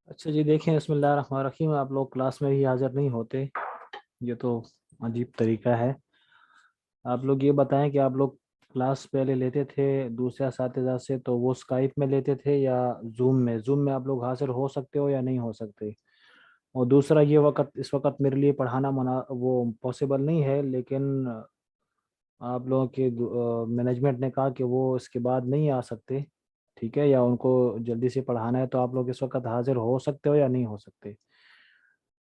اچھا جی، دیکھیں بسم اللہ الرحمن الرحیم، آپ لوگ کلاس میں ہی حاضر نہیں ہوتے، یہ تو عجیب طریقہ ہے۔ آپ لوگ یہ بتائیں کہ آپ لوگ کلاس پہلے لیتے تھے دوسرے اساتذہ سے تو وہ اسکائپ میں لیتے تھے یا زوم میں آپ لوگ حاضر ہو سکتے ہو یا نہیں ہو سکتے؟ اور دوسرا، یہ اس وقت میرے لیے پڑھانا وہ پاسبل نہیں ہے، لیکن آپ لوگوں کے مینجمنٹ نے کہا کہ وہ اس کے بعد نہیں آ سکتے، ٹھیک ہے، یا ان کو جلدی سے پڑھانا ہے، تو آپ لوگ اس وقت حاضر ہو سکتے ہو یا نہیں ہو سکتے؟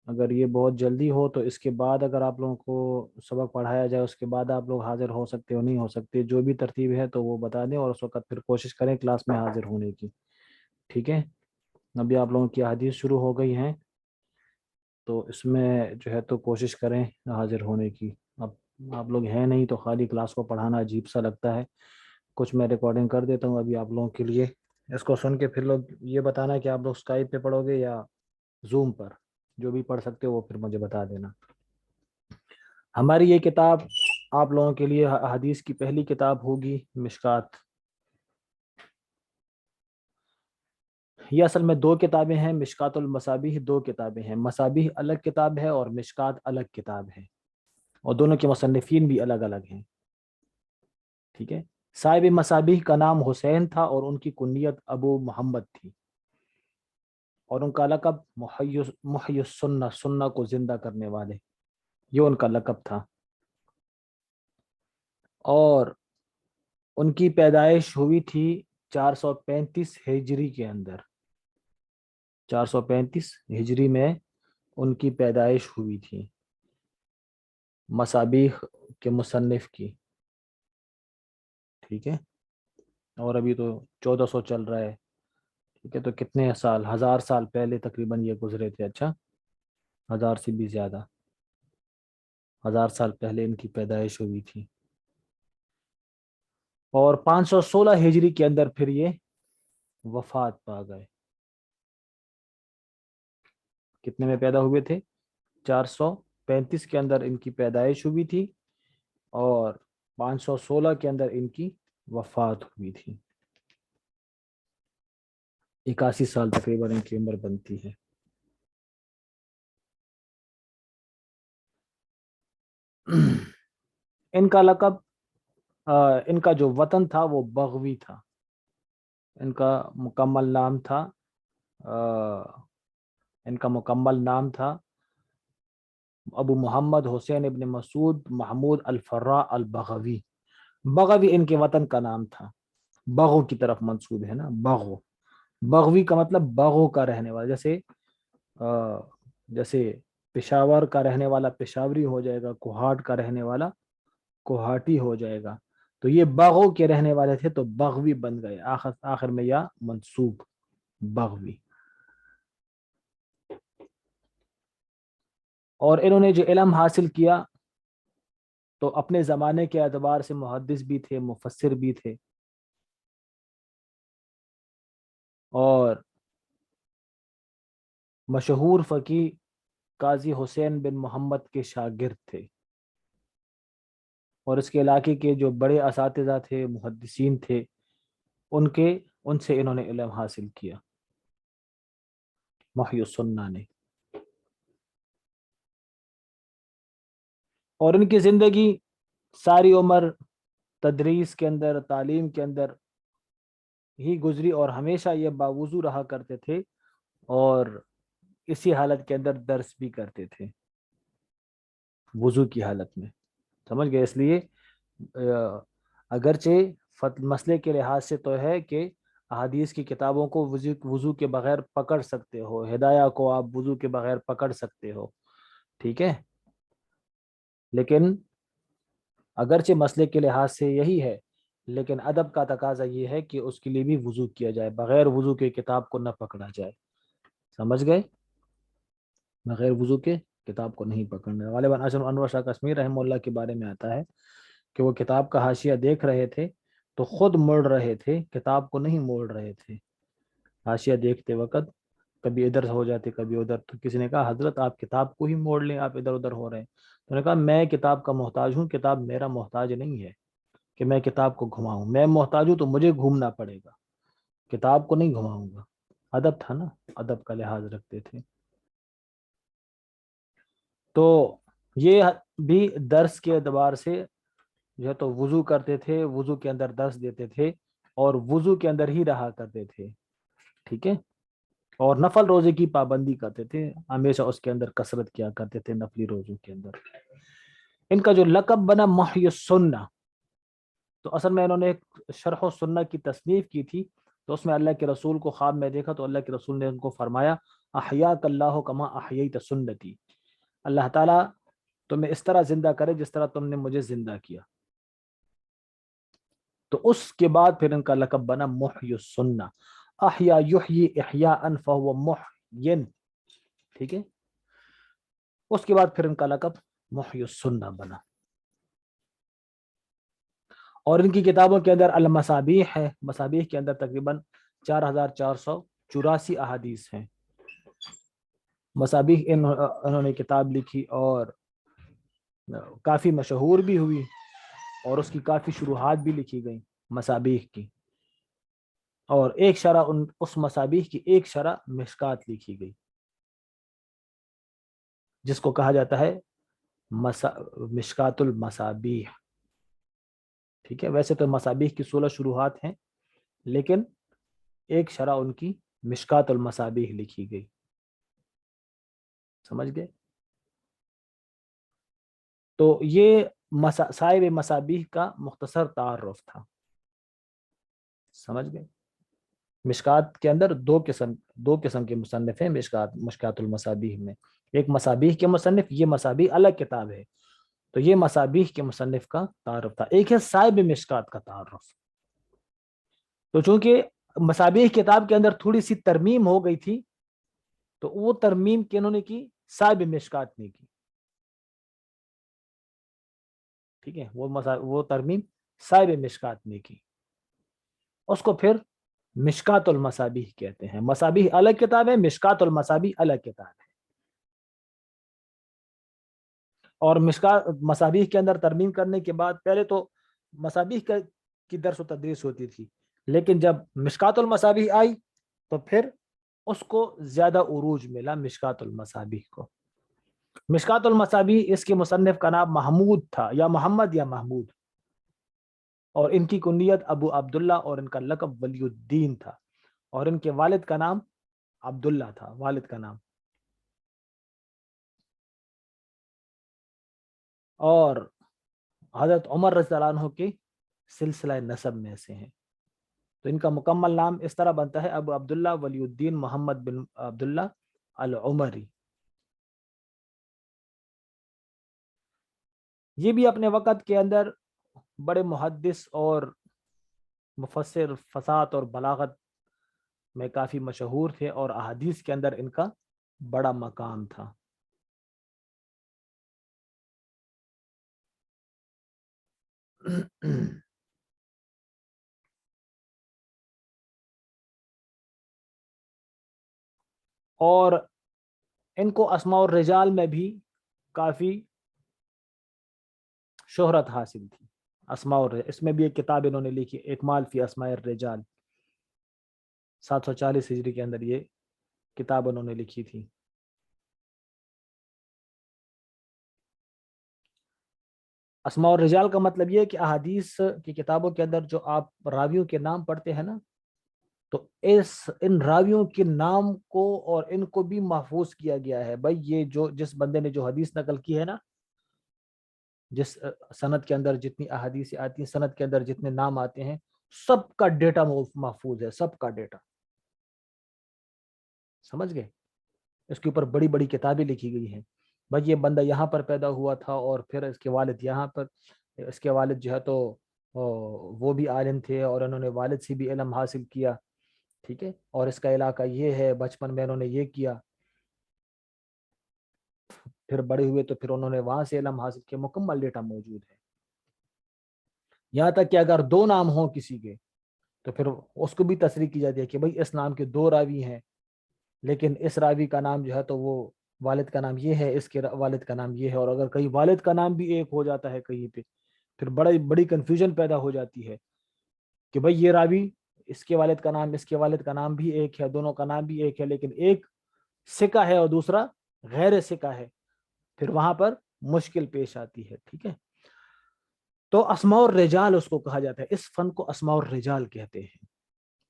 اگر یہ بہت جلدی ہو تو اس کے بعد اگر آپ لوگوں کو سبق پڑھایا جائے اس کے بعد آپ لوگ حاضر ہو سکتے ہو نہیں ہو سکتے، جو بھی ترتیب ہے تو وہ بتا دیں، اور اس وقت پھر کوشش کریں کلاس میں حاضر ہونے کی، ٹھیک ہے۔ ابھی آپ لوگوں کی حدیث شروع ہو گئی ہیں تو اس میں جو ہے تو کوشش کریں حاضر ہونے کی۔ اب آپ لوگ ہیں نہیں تو خالی کلاس کو پڑھانا عجیب سا لگتا ہے۔ کچھ میں ریکارڈنگ کر دیتا ہوں ابھی آپ لوگوں کے لیے، اس کو سن کے پھر لوگ یہ بتانا کہ آپ لوگ اسکائپ پہ پڑھو گے یا زوم پر، جو بھی پڑھ سکتے ہو وہ پھر مجھے بتا دینا۔ ہماری یہ کتاب آپ لوگوں کے لیے حدیث کی پہلی کتاب ہوگی، مشکات۔ یہ اصل میں دو کتابیں ہیں، مشکات المصابیح دو کتابیں ہیں، مصابیح الگ کتاب ہے اور مشکات الگ کتاب ہے، اور دونوں کے مصنفین بھی الگ الگ ہیں، ٹھیک ہے۔ صاحب مصابیح کا نام حسین تھا اور ان کی کنیت ابو محمد تھی، اور ان کا لقب محی السنہ، سنہ کو زندہ کرنے والے، یہ ان کا لقب تھا۔ اور ان کی پیدائش ہوئی تھی 435 ہجری کے اندر، 435 ہجری میں ان کی پیدائش ہوئی تھی، مصابیح کے مصنف کی، ٹھیک ہے۔ اور ابھی تو 1400 چل رہا ہے، ٹھیک ہے، تو کتنے سال، 1000 سال پہلے تقریباً یہ گزرے تھے، اچھا 1000 سے بھی زیادہ، 1000 سال پہلے ان کی پیدائش ہوئی تھی، اور 516 ہجری کے اندر پھر یہ وفات پا گئے۔ کتنے میں پیدا ہوئے تھے؟ 435 کے اندر ان کی پیدائش ہوئی تھی، اور 516 کے اندر ان کی وفات ہوئی تھی، 81 سال تقریباً ان کی عمر بنتی ہے۔ ان کا لقب، ان کا جو وطن تھا وہ بغوی تھا، ان کا مکمل نام تھا، ان کا مکمل نام تھا ابو محمد حسین ابن مسعود محمود الفراء البغوی۔ بغوی ان کے وطن کا نام تھا، بغو کی طرف منسوب ہے نا، بغو، بغوی کا مطلب بغو کا رہنے والا، جیسے پشاور کا رہنے والا پشاوری ہو جائے گا، کوہاٹ کا رہنے والا کوہاٹی ہو جائے گا، تو یہ بغو کے رہنے والے تھے تو بغوی بن گئے، آخر میں یا منسوب بغوی۔ اور انہوں نے جو علم حاصل کیا تو اپنے زمانے کے اعتبار سے محدث بھی تھے، مفسر بھی تھے، اور مشہور فقی قاضی حسین بن محمد کے شاگرد تھے، اور اس کے علاقے کے جو بڑے اساتذہ تھے، محدثین تھے، ان سے انہوں نے علم حاصل کیا، محی السنہ نے۔ اور ان کی زندگی ساری عمر تدریس کے اندر، تعلیم کے اندر ہی گزری، اور ہمیشہ یہ باوضو رہا کرتے تھے، اور اسی حالت کے اندر درس بھی کرتے تھے، وضو کی حالت میں، سمجھ گئے؟ اس لیے اگرچہ مسئلے کے لحاظ سے تو ہے کہ احادیث کی کتابوں کو وضو کے بغیر پکڑ سکتے ہو، ہدایہ کو آپ وضو کے بغیر پکڑ سکتے ہو، ٹھیک ہے، لیکن اگرچہ مسئلے کے لحاظ سے یہی ہے، لیکن ادب کا تقاضا یہ ہے کہ اس کے لیے بھی وضو کیا جائے، بغیر وضو کے کتاب کو نہ پکڑا جائے، سمجھ گئے؟ بغیر وضو کے کتاب کو نہیں پکڑنا۔ غالباً اشرف انور شاہ کشمیر رحمہ اللہ کے بارے میں آتا ہے کہ وہ کتاب کا حاشیہ دیکھ رہے تھے تو خود مڑ رہے تھے، کتاب کو نہیں موڑ رہے تھے، حاشیہ دیکھتے وقت کبھی ادھر ہو جاتے کبھی ادھر، تو کسی نے کہا حضرت آپ کتاب کو ہی موڑ لیں، آپ ادھر ادھر ہو رہے ہیں، تو نے کہا میں کتاب کا محتاج ہوں، کتاب میرا محتاج نہیں ہے کہ میں کتاب کو گھماؤں، میں محتاج ہوں تو مجھے گھومنا پڑے گا، کتاب کو نہیں گھماؤں گا، ادب تھا نا، ادب کا لحاظ رکھتے تھے. تو یہ بھی درس کے اعتبار سے جو ہے تو وضو کرتے تھے، وضو کے اندر درس دیتے تھے اور وضو کے اندر ہی رہا کرتے تھے. ٹھیک ہے. اور نفل روزے کی پابندی کرتے تھے، ہمیشہ اس کے اندر کثرت کیا کرتے تھے نفلی روزوں کے اندر. ان کا جو لقب بنا محی السنہ، تو اصل میں انہوں نے ایک شرح و سنہ کی تصنیف کی تھی، تو اس میں اللہ کے رسول کو خواب میں دیکھا تو اللہ کے رسول نے ان کو فرمایا احیاک اللہ کما احییت سنتی، اللہ تعالیٰ تمہیں اس طرح زندہ کرے جس طرح تم نے مجھے زندہ کیا. تو اس کے بعد پھر ان کا لقب بنا محی السنہ، احیا یحیی احیاء فہو محین. ٹھیک ہے. اس کے بعد پھر ان کا لقب محی السنہ بنا. اور ان کی کتابوں کے اندر المصابیح ہے، مصابیح کے اندر تقریباً 4484 احادیث ہیں. مصابیح انہوں نے کتاب لکھی اور کافی مشہور بھی ہوئی، اور اس کی کافی شروحات بھی لکھی گئیں مصابیح کی. اور ایک شرح اس مصابیح کی ایک شرح مشکات لکھی گئی، جس کو کہا جاتا ہے مشکات المصابیح. ٹھیک ہے. ویسے تو مصابیح کی 16 شروحات ہیں، لیکن ایک شرح ان کی مشکات المصابیح لکھی گئی. سمجھ گئے؟ تو یہ صاحب مصابیح کا مختصر تعارف تھا. سمجھ گئے؟ مشکات کے اندر دو قسم کے مصنف ہیں مشکات المصابیح میں. ایک مصابیح کے مصنف، یہ مصابیح الگ کتاب ہے، تو یہ مصابیح کے مصنف کا تعارف تھا. ایک ہے صاحب مشکات کا تعارف. تو چونکہ مصابیح کتاب کے اندر تھوڑی سی ترمیم ہو گئی تھی، تو وہ ترمیم انہوں نے کی، صاحب مشکات نے کی. ٹھیک ہے. وہ ترمیم صاحب مشکات نے کی. اس کو پھر مشکات المصابیح کہتے ہیں. مصابیح الگ کتاب ہے، مشکات المصابیح الگ کتاب ہے. اور مصابیح کے اندر ترمیم کرنے کے بعد، پہلے تو مصابیح کی درس و تدریس ہوتی تھی، لیکن جب مشکات المصابیح آئی تو پھر اس کو زیادہ عروج ملا مشکات المصابیح کو. مشکات المصابیح اس کے مصنف کا نام محمود تھا، یا محمد یا محمود، اور ان کی کنیت ابو عبداللہ اور ان کا لقب ولی الدین تھا، اور ان کے والد کا نام عبداللہ تھا، والد کا نام. اور حضرت عمر رضی اللہ عنہ کے سلسلہ نسب میں سے ہیں. تو ان کا مکمل نام اس طرح بنتا ہے ابو عبداللہ ولی الدین محمد بن عبداللہ العمری. یہ بھی اپنے وقت کے اندر بڑے محدث اور مفسر، فصاحت اور بلاغت میں کافی مشہور تھے، اور احادیث کے اندر ان کا بڑا مقام تھا. اور ان کو اسماء الرجال میں بھی کافی شہرت حاصل تھی. اس میں بھی ایک کتاب انہوں نے لکھی، اکمال فی اسماء الرجال، 740 ہجری کے اندر یہ کتاب انہوں نے لکھی تھی. اسماء الرجال کا مطلب یہ ہے کہ احادیث کی کتابوں کے اندر جو آپ راویوں کے نام پڑھتے ہیں نا، تو ان راویوں کے نام کو اور ان کو بھی محفوظ کیا گیا ہے. بھائی یہ جس بندے نے جو حدیث نقل کی ہے نا، جس سند کے اندر جتنی احادیث آتی ہیں، سند کے اندر جتنے نام آتے ہیں، سب کا ڈیٹا محفوظ ہے، سب کا ڈیٹا. سمجھ گئے؟ اس کے اوپر بڑی بڑی کتابیں لکھی گئی ہیں. بھائی یہ بندہ یہاں پر پیدا ہوا تھا، اور پھر اس کے والد یہاں پر، اس کے والد جو ہے تو وہ بھی عالم تھے، اور انہوں نے والد سے بھی علم حاصل کیا. ٹھیک ہے. اور اس کا علاقہ یہ ہے، بچپن میں انہوں نے یہ کیا، پھر بڑے ہوئے تو پھر انہوں نے وہاں سے علم حاصل کیا. مکمل ڈیٹا موجود ہے. یہاں تک کہ اگر 2 نام ہوں کسی کے، تو پھر اس کو بھی تصریح کی جاتی ہے کہ بھائی اس نام کے 2 راوی ہیں، لیکن اس راوی کا نام جو ہے تو وہ والد کا نام یہ ہے، اس کے والد کا نام یہ ہے. اور اگر کہیں والد کا نام بھی ایک ہو جاتا ہے کہیں پہ، پھر بڑی کنفیوژن پیدا ہو جاتی ہے کہ بھائی یہ راوی اس کے والد کا نام اس کے والد کا نام بھی ایک ہے, دونوں کا نام بھی ایک ہے, لیکن ایک سکہ ہے اور دوسرا غیر سکہ ہے, پھر وہاں پر مشکل پیش آتی ہے. ٹھیک ہے, تو اسماء الرجال اس کو کہا جاتا ہے, اس فن کو اسماء الرجال کہتے ہیں.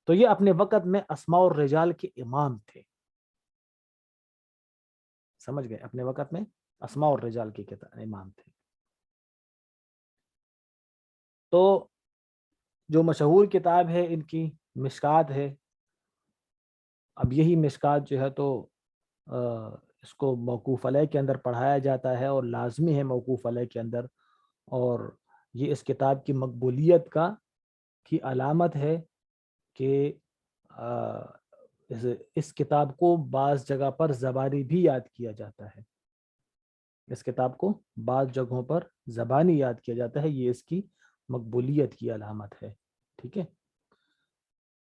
تو یہ اپنے وقت میں اسماء الرجال کے امام تھے, سمجھ گئے, اپنے وقت میں اسماء الرجال کے امام تھے. تو جو مشہور کتاب ہے ان کی مشکات ہے. اب یہی مشکات جو ہے تو اس کو موقوف علیہ کے اندر پڑھایا جاتا ہے اور لازمی ہے موقوف علیہ کے اندر, اور یہ اس کتاب کی مقبولیت کی علامت ہے کہ اس کتاب کو بعض جگہ پر زبانی بھی یاد کیا جاتا ہے, اس کتاب کو بعض جگہوں پر زبانی یاد کیا جاتا ہے, یہ اس کی مقبولیت کی علامت ہے. ٹھیک ہے,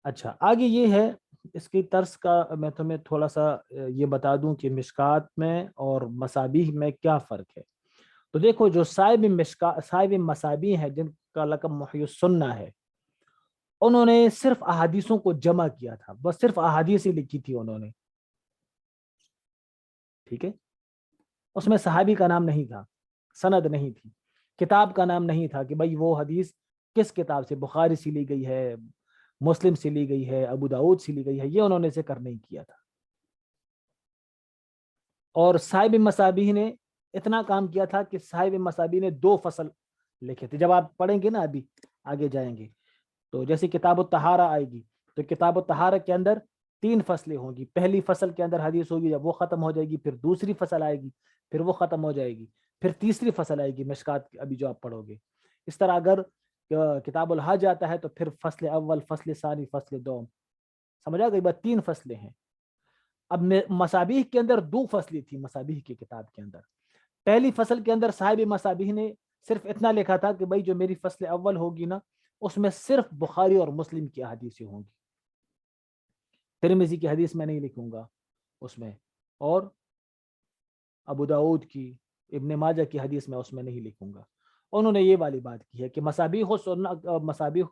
اچھا آگے یہ ہے اس کی طرز کا, میں تمہیں تھوڑا سا یہ بتا دوں کہ مشکات میں اور مصابیح میں کیا فرق ہے. تو دیکھو, جو صاحب مصابیح ہیں جن کا لقب محی السنہ ہے, انہوں نے صرف احادیثوں کو جمع کیا تھا, بس صرف احادیث ہی لکھی تھی انہوں نے. ٹھیک ہے, اس میں صحابی کا نام نہیں تھا, سند نہیں تھی, کتاب کا نام نہیں تھا کہ بھائی وہ حدیث کس کتاب سے, بخاری سے لی گئی ہے, مسلم سے لی گئی ہے, ابو داؤد سے لی گئی ہے, یہ انہوں نے ذکر نہیں کیا تھا. اور صاحب مصابیح نے اتنا کام کیا تھا کہ صاحب مصابیح نے 2 فصل لکھے تھے. جب آپ پڑھیں گے نا, ابھی آگے جائیں گے, تو جیسے کتاب الطہارہ آئے گی, تو کتاب الطہارہ کے اندر 3 فصلیں ہوں گی. پہلی فصل کے اندر حدیث ہوگی, جب وہ ختم ہو جائے گی پھر دوسری فصل آئے گی, پھر وہ ختم ہو جائے گی, پھر تیسری فصل آئے گی مشکات, ابھی جو آپ پڑھو گے. اس طرح اگر کتاب الحج آتا ہے تو پھر فصل اول, فصل ثانی, فصل دوم, سمجھا گئی بات, 3 فصلیں ہیں. اب مصابیح کے اندر 2 فصلیں تھی. مصابیح کی کتاب کے اندر پہلی فصل کے اندر صاحب مصابیح نے صرف اتنا لکھا تھا کہ بھائی جو میری فصل اول ہوگی نا, اس میں صرف بخاری اور مسلم کی احادیثیں ہوں گی, ترمذی کی حدیث میں نہیں لکھوں گا اس میں, اور ابو داؤد کی, ابن ماجہ کی حدیث میں اس میں نہیں لکھوں گا. انہوں نے یہ والی بات کی ہے کہ مصابیح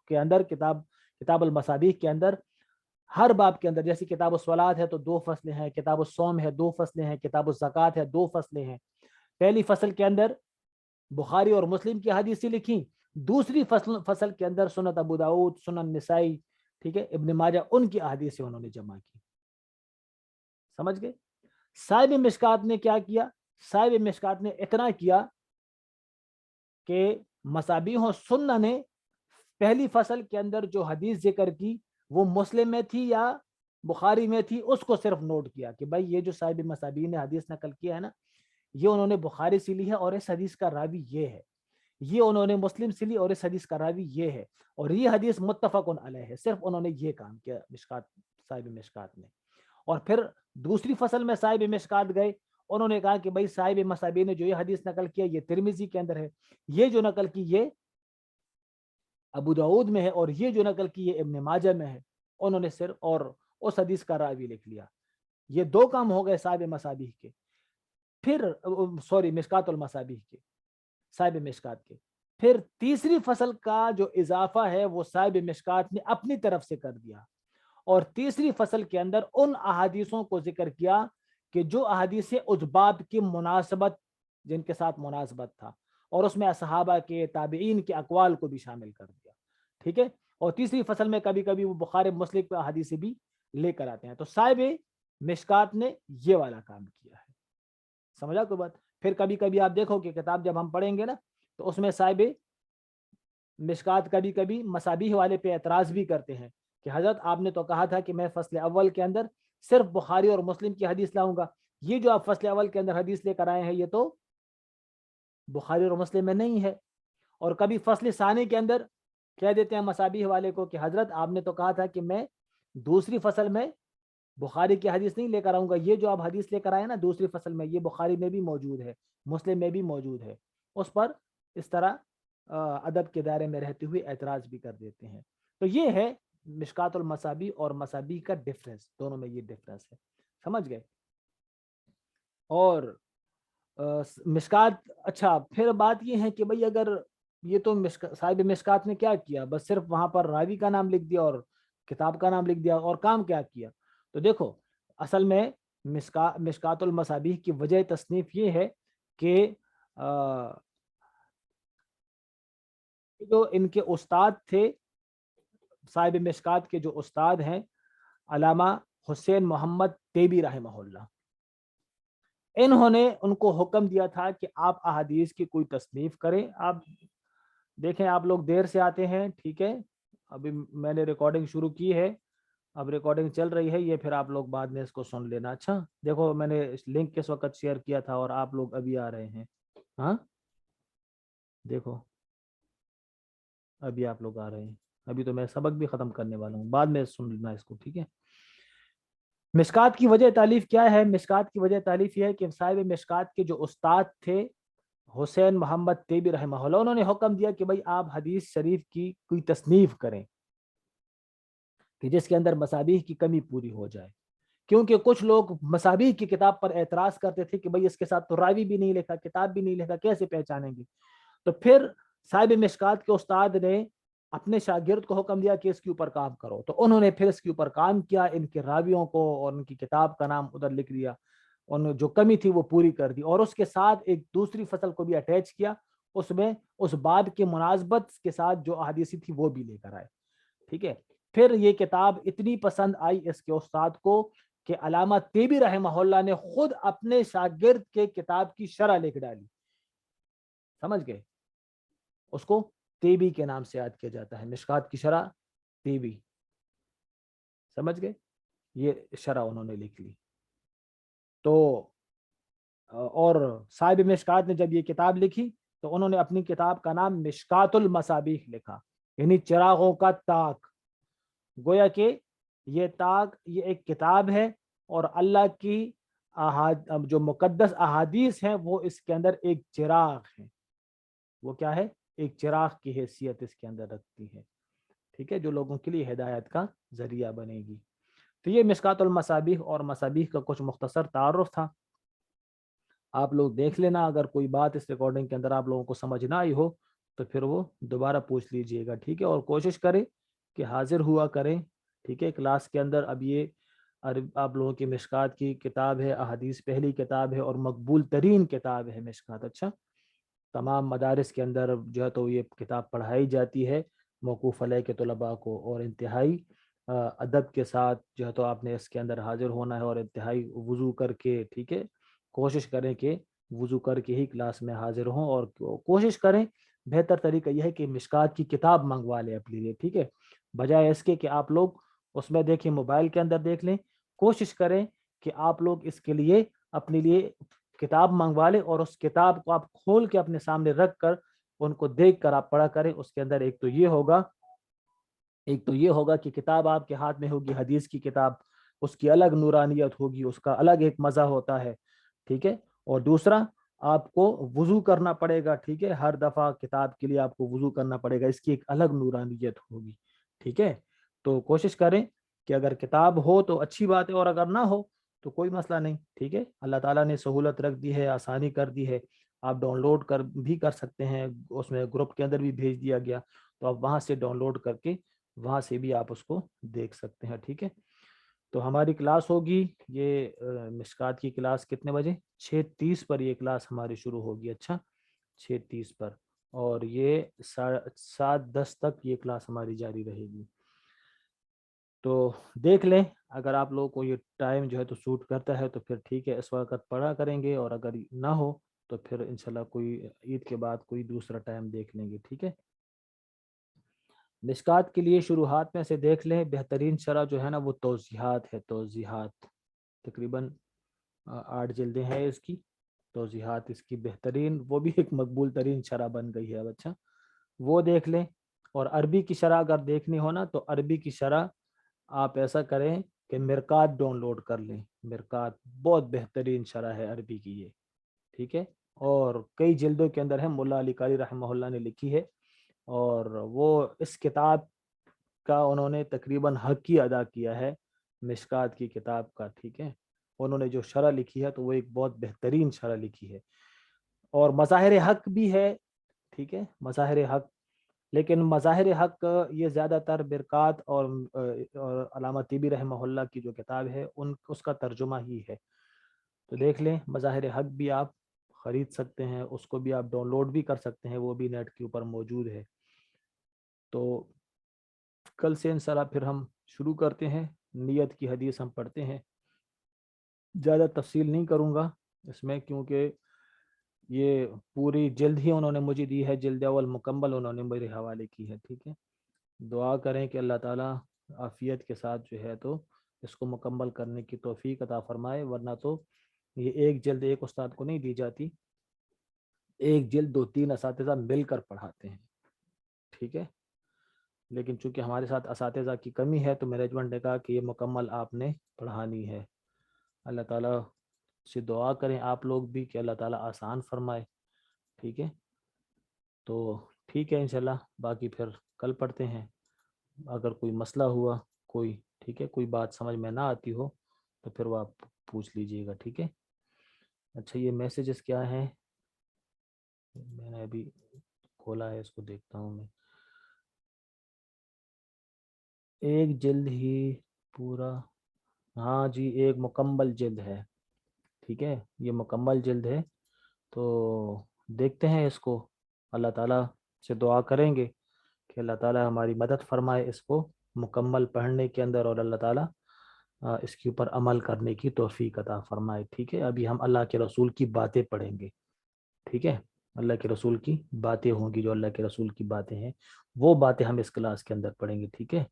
کے اندر, کتاب المصابیح کے اندر ہر باب کے اندر, جیسے کتاب الصلاۃ ہے تو 2 فصلیں ہیں, کتاب الصوم ہے 2 فصلیں ہیں, کتاب الزکوٰۃ ہے 2 فصلیں ہیں. پہلی فصل کے اندر بخاری اور مسلم کی حدیثیں لکھی, دوسری فصل کے اندر سنن ابو داؤد, سنن نسائی, ٹھیک ہے, ابن ماجہ, ان کی احادیثیں انہوں نے جمع کی. سمجھ گئے. صاحب مشکات نے کیا کیا, صاحب مشکات نے اتنا کیا کہ مصابیح و سنہ نے پہلی فصل کے اندر جو حدیث ذکر کی وہ مسلم میں تھی یا بخاری میں تھی, اس کو صرف نوٹ کیا کہ بھائی یہ جو صاحب مصابیح نے حدیث نقل کیا ہے نا, یہ انہوں نے بخاری سے لی ہے اور اس حدیث کا راوی یہ ہے, یہ انہوں نے مسلم سے لی اور اس حدیث کا راوی یہ ہے, اور یہ حدیث متفق علیہ ہے. صرف انہوں نے یہ کام کیا صاحب مشکات نے. اور پھر دوسری فصل میں صاحب مشکات گئے, انہوں نے کہا کہ بھائی صاحب مصابیح نے جو یہ حدیث نقل کیا یہ ترمذی کے اندر ہے, یہ جو نقل کی یہ ابو داؤد میں ہے, اور یہ جو نقل کی یہ ابن ماجہ میں ہے. انہوں نے صرف اور اس حدیث کا راوی لکھ لیا. یہ 2 کام ہو گئے صاحب مصابیح کے. پھر مشکات المصابیح کے, صاحب مشکات کے. پھر تیسری فصل کا جو اضافہ ہے وہ صاحب مشکات نے اپنی طرف سے کر دیا, اور تیسری فصل کے اندر ان احادیثوں کو ذکر کیا کہ جو احادیث اس باب کی مناسبت, جن کے ساتھ مناسبت تھا, اور اس میں صحابہ کے, تابعین کے اقوال کو بھی شامل کر دیا. ٹھیک ہے, اور تیسری فصل میں کبھی کبھی وہ بخاری مسلم پہ حدیث بھی لے کر آتے ہیں. تو صاحب مشکات نے یہ والا کام کیا ہے. سمجھا کوئی بات. پھر کبھی کبھی آپ دیکھو کہ کتاب جب ہم پڑھیں گے نا, تو اس میں صاحب مشکات کبھی کبھی مصابیح والے پہ اعتراض بھی کرتے ہیں کہ حضرت آپ نے تو کہا تھا کہ میں فصل اول کے اندر صرف بخاری اور مسلم کی حدیث لاؤں گا, یہ جو آپ فصل اول کے اندر حدیث لے کر آئے ہیں یہ تو بخاری اور مسلم میں نہیں ہے. اور کبھی فصل ثانی کے اندر کہہ دیتے ہیں مصابیح والے کو کہ حضرت آپ نے تو کہا تھا کہ میں دوسری فصل میں بخاری کی حدیث نہیں لے کر آؤں گا, یہ جو آپ حدیث لے کر آئے نا دوسری فصل میں, یہ بخاری میں بھی موجود ہے, مسلم میں بھی موجود ہے. اس پر اس طرح ادب کے دائرے میں رہتے ہوئے اعتراض بھی کر دیتے ہیں. تو یہ ہے مشکات المصابیح اور مصابیح کا ڈفرنس, دونوں میں یہ ڈفرنس ہے. سمجھ گئے. اور مشکات, اچھا پھر بات یہ ہے کہ بھئی اگر یہ تو صاحب مشکات نے کیا کیا, بس صرف وہاں پر راوی کا نام لکھ دیا اور کتاب کا نام لکھ دیا اور کام کیا کیا. تو دیکھو اصل میں مشکات المصابیح کی وجہ تصنیف یہ ہے کہ جو ان کے استاد تھے، صاحب مشکات کے جو استاد ہیں علامہ حسین محمد تیبی رحمہ اللہ، انہوں نے ان کو حکم دیا تھا کہ آپ احادیث کی کوئی تصنیف کریں. آپ دیکھیں آپ لوگ دیر سے آتے ہیں، ٹھیک ہے، ابھی میں نے ریکارڈنگ شروع کی ہے، اب ریکارڈنگ چل رہی ہے، یہ پھر آپ لوگ بعد میں اس کو سن لینا. اچھا دیکھو میں نے لنک کس وقت شیئر کیا تھا اور آپ لوگ ابھی آ رہے ہیں. ہاں دیکھو ابھی آپ لوگ آ رہے ہیں، ابھی تو میں سبق بھی ختم کرنے والا ہوں، بعد میں سن لینا اس کو، ٹھیک ہے. مشکات کی وجہ تالیف کیا ہے؟ مشکات کی وجہ تالیف یہ ہے کہ صاحب مشکات کے جو استاد تھے حسین محمد تیبی رحمہ اللہ، انہوں نے حکم دیا کہ بھائی آپ حدیث شریف کی کوئی تصنیف کریں کہ جس کے اندر مصابیح کی کمی پوری ہو جائے. کیونکہ کچھ لوگ مصابیح کی کتاب پر اعتراض کرتے تھے کہ بھائی اس کے ساتھ تو راوی بھی نہیں لکھا، کتاب بھی نہیں لکھا، کیسے پہچانیں گے؟ تو پھر صاحب مشکات کے استاد نے اپنے شاگرد کو حکم دیا کہ اس کے اوپر کام کرو. تو انہوں نے پھر اس کے اوپر کام کیا، ان کے راویوں کو اور ان کی کتاب کا نام ادھر لکھ دیا، انہوں جو کمی تھی وہ پوری کر دی، اور اس کے ساتھ ایک دوسری فصل کو بھی اٹیچ کیا، اس میں اس بات کے مناسبت کے ساتھ جو احادیث تھی وہ بھی لے کر آئے. ٹھیک ہے. پھر یہ کتاب اتنی پسند آئی اس کے استاد کو کہ علامہ تیبی رحمہ اللہ نے خود اپنے شاگرد کے کتاب کی شرح لکھ ڈالی. سمجھ گئے؟ اس کو تیبی کے نام سے یاد کیا جاتا ہے، مشکات کی شرح تیبی. سمجھ گئے؟ یہ شرح انہوں نے لکھ لی. تو اور صاحب مشکات نے جب یہ کتاب لکھی تو انہوں نے اپنی کتاب کا نام مشکات المصابیح لکھا، یعنی چراغوں کا تاک. گویا کہ یہ تاک یہ ایک کتاب ہے اور اللہ کی جو مقدس احادیث ہیں وہ اس کے اندر ایک چراغ ہے. وہ کیا ہے؟ ایک چراغ کی حیثیت اس کے اندر رکھتی ہے. ٹھیک ہے، جو لوگوں کے لیے ہدایت کا ذریعہ بنے گی. تو یہ مشکات المصابیح اور مصابیح کا کچھ مختصر تعارف تھا. آپ لوگ دیکھ لینا، اگر کوئی بات اس ریکارڈنگ کے اندر آپ لوگوں کو سمجھ نہ آئی ہو تو پھر وہ دوبارہ پوچھ لیجئے گا. ٹھیک ہے، اور کوشش کریں کہ حاضر ہوا کریں. ٹھیک ہے، کلاس کے اندر. اب یہ آپ لوگوں کی مشکات کی کتاب ہے، احادیث پہلی کتاب ہے اور مقبول ترین کتاب ہے مشکات. اچھا، تمام مدارس کے اندر جو ہے تو یہ کتاب پڑھائی جاتی ہے موقوف علیہ کے طلباء کو، اور انتہائی ادب کے ساتھ جو ہے تو آپ نے اس کے اندر حاضر ہونا ہے، اور انتہائی وضو کر کے. ٹھیک ہے، کوشش کریں کہ وضو کر کے ہی کلاس میں حاضر ہوں، اور کوشش کریں بہتر طریقہ یہ ہے کہ مشکات کی کتاب منگوا لیں اپنے لیے. ٹھیک ہے، بجائے اس کے کہ آپ لوگ اس میں دیکھیں، موبائل کے اندر دیکھ لیں. کوشش کریں کہ آپ لوگ اس کے لیے اپنے لیے کتاب منگوا لیں اور اس کتاب کو آپ کھول کے اپنے سامنے رکھ کر ان کو دیکھ کر آپ پڑھا کریں. اس کے اندر ایک تو یہ ہوگا کہ کتاب آپ کے ہاتھ میں ہوگی، حدیث کی کتاب، اس کی الگ نورانیت ہوگی، اس کا الگ ایک مزہ ہوتا ہے. ٹھیک ہے، اور دوسرا آپ کو وضو کرنا پڑے گا. ٹھیک ہے، ہر دفعہ کتاب کے لیے آپ کو وضو کرنا پڑے گا، اس کی ایک الگ نورانیت ہوگی. ٹھیک ہے، تو کوشش کریں کہ اگر کتاب ہو تو اچھی بات ہے، اور اگر نہ ہو تو کوئی مسئلہ نہیں. ٹھیک ہے، اللہ تعالیٰ نے سہولت رکھ دی ہے، آسانی کر دی ہے. آپ ڈاؤن لوڈ بھی کر سکتے ہیں، اس میں گروپ کے اندر بھی بھیج دیا گیا، تو آپ وہاں سے ڈاؤن لوڈ کر کے وہاں سے بھی آپ اس کو دیکھ سکتے ہیں. ٹھیک ہے، تو ہماری کلاس ہوگی یہ مشکات کی کلاس کتنے بجے؟ 6:30 پر یہ کلاس ہماری شروع ہوگی. اچھا، 6:30 پر، اور یہ 7:10 تک یہ کلاس ہماری جاری رہے گی. تو دیکھ لیں، اگر آپ لوگوں کو یہ ٹائم جو ہے تو سوٹ کرتا ہے تو پھر ٹھیک ہے، اس وقت پڑھا کریں گے، اور اگر نہ ہو تو پھر انشاءاللہ کوئی عید کے بعد کوئی دوسرا ٹائم دیکھ لیں گے. ٹھیک ہے، مشکات کے لیے شروحات میں سے دیکھ لیں. بہترین شرح جو ہے نا وہ توضیحات ہے. توضیحات تقریباً 8 جلدیں ہیں اس کی. توضیحات اس کی بہترین، وہ بھی ایک مقبول ترین شرح بن گئی ہے. اب اچھا وہ دیکھ لیں. اور عربی کی شرح اگر دیکھنی ہو نا تو عربی کی شرح آپ ایسا کریں کہ مرکات ڈاؤن لوڈ کر لیں. مرکات بہت بہترین شرح ہے عربی کی یہ. ٹھیک ہے، اور کئی جلدوں کے اندر ہے، ملا علی قاری رحمہ اللہ نے لکھی ہے، اور وہ اس کتاب کا انہوں نے تقریباً حق ہی ادا کیا ہے مشکات کی کتاب کا. ٹھیک ہے، انہوں نے جو شرح لکھی ہے تو وہ ایک بہت بہترین شرح لکھی ہے. اور مظاہر حق بھی ہے. ٹھیک ہے، مظاہر حق لیکن مظاہر حق یہ زیادہ تر برکات اور علامہ طیبی رحمہ اللہ کی جو کتاب ہے اس کا ترجمہ ہی ہے. تو دیکھ لیں مظاہر حق بھی آپ خرید سکتے ہیں, اس کو بھی آپ ڈاؤن لوڈ بھی کر سکتے ہیں, وہ بھی نیٹ کے اوپر موجود ہے. تو کل سے انشاءاللہ پھر ہم شروع کرتے ہیں. نیت کی حدیث ہم پڑھتے ہیں. زیادہ تفصیل نہیں کروں گا اس میں, کیونکہ یہ پوری جلد ہی انہوں نے مجھے دی ہے, جلد اول مکمل انہوں نے میرے حوالے کی ہے. ٹھیک ہے, دعا کریں کہ اللہ تعالیٰ عافیت کے ساتھ جو ہے تو اس کو مکمل کرنے کی توفیق عطا فرمائے, ورنہ تو یہ ایک جلد ایک استاد کو نہیں دی جاتی, ایک جلد 2-3 اساتذہ مل کر پڑھاتے ہیں. ٹھیک ہے, لیکن چونکہ ہمارے ساتھ اساتذہ کی کمی ہے تو مینجمنٹ نے کہا کہ یہ مکمل آپ نے پڑھانی ہے. اللہ تعالیٰ سے دعا کریں آپ لوگ بھی کہ اللہ تعالیٰ آسان فرمائے. ٹھیک ہے, تو ٹھیک ہے انشاءاللہ, باقی پھر کل پڑھتے ہیں. اگر کوئی مسئلہ ہوا کوئی, ٹھیک ہے, کوئی بات سمجھ میں نہ آتی ہو تو پھر وہ آپ پوچھ لیجئے گا. ٹھیک ہے. اچھا, یہ میسیجز کیا ہیں, میں نے ابھی کھولا ہے, اس کو دیکھتا ہوں میں. ایک جلد ہی پورا, ہاں جی ایک مکمل جلد ہے. ٹھیک ہے, یہ مکمل جلد ہے. تو دیکھتے ہیں اس کو, اللہ تعالیٰ سے دعا کریں گے کہ اللہ تعالیٰ ہماری مدد فرمائے اس کو مکمل پڑھنے کے اندر, اور اللہ تعالیٰ اس کے اوپر عمل کرنے کی توفیق عطا فرمائے. ٹھیک ہے, ابھی ہم اللہ کے رسول کی باتیں پڑھیں گے. ٹھیک ہے, اللہ کے رسول کی باتیں ہوں گی, جو اللہ کے رسول کی باتیں ہیں وہ باتیں ہم اس کلاس کے اندر پڑھیں گے. ٹھیک ہے,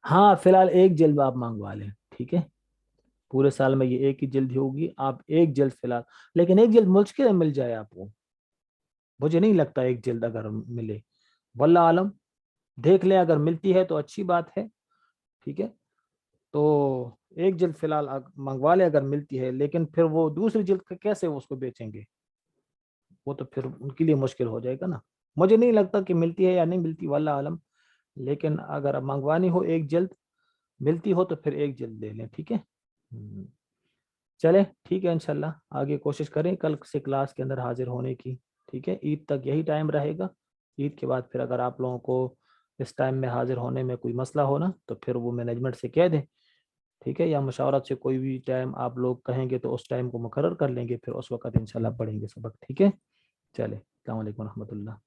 ہاں فی الحال ایک جلد آپ منگوا لیں. ٹھیک ہے, پورے سال میں یہ ایک ہی جلد ہوگی, آپ ایک جلد فی الحال, لیکن ایک جلد مشکل مل جائے آپ کو, مجھے نہیں لگتا ایک جلد اگر ملے, واللہ عالم, دیکھ لیں اگر ملتی ہے تو اچھی بات ہے. ٹھیک ہے, تو ایک جلد فی الحال منگوا لیں اگر ملتی ہے, لیکن پھر وہ دوسری جلد کیسے اس کو بیچیں گے, وہ تو پھر ان کے لیے مشکل ہو جائے گا نا. مجھے نہیں لگتا کہ ملتی ہے یا نہیں ملتی, واللہ عالم, لیکن اگر منگوانی ہو ایک جلد, ملتی ہو تو پھر ایک جلد لے لیں. ٹھیک ہے, چلے ٹھیک ہے, انشاءاللہ آگے کوشش کریں کل سے کلاس کے اندر حاضر ہونے کی. ٹھیک ہے, عید تک یہی ٹائم رہے گا. عید کے بعد پھر اگر آپ لوگوں کو اس ٹائم میں حاضر ہونے میں کوئی مسئلہ ہونا تو پھر وہ مینجمنٹ سے کہہ دیں. ٹھیک ہے, یا مشاورت سے کوئی بھی ٹائم آپ لوگ کہیں گے تو اس ٹائم کو مقرر کر لیں گے, پھر اس وقت انشاءاللہ پڑھیں گے سبق. ٹھیک ہے, چلے, السلام علیکم و رحمۃ اللہ.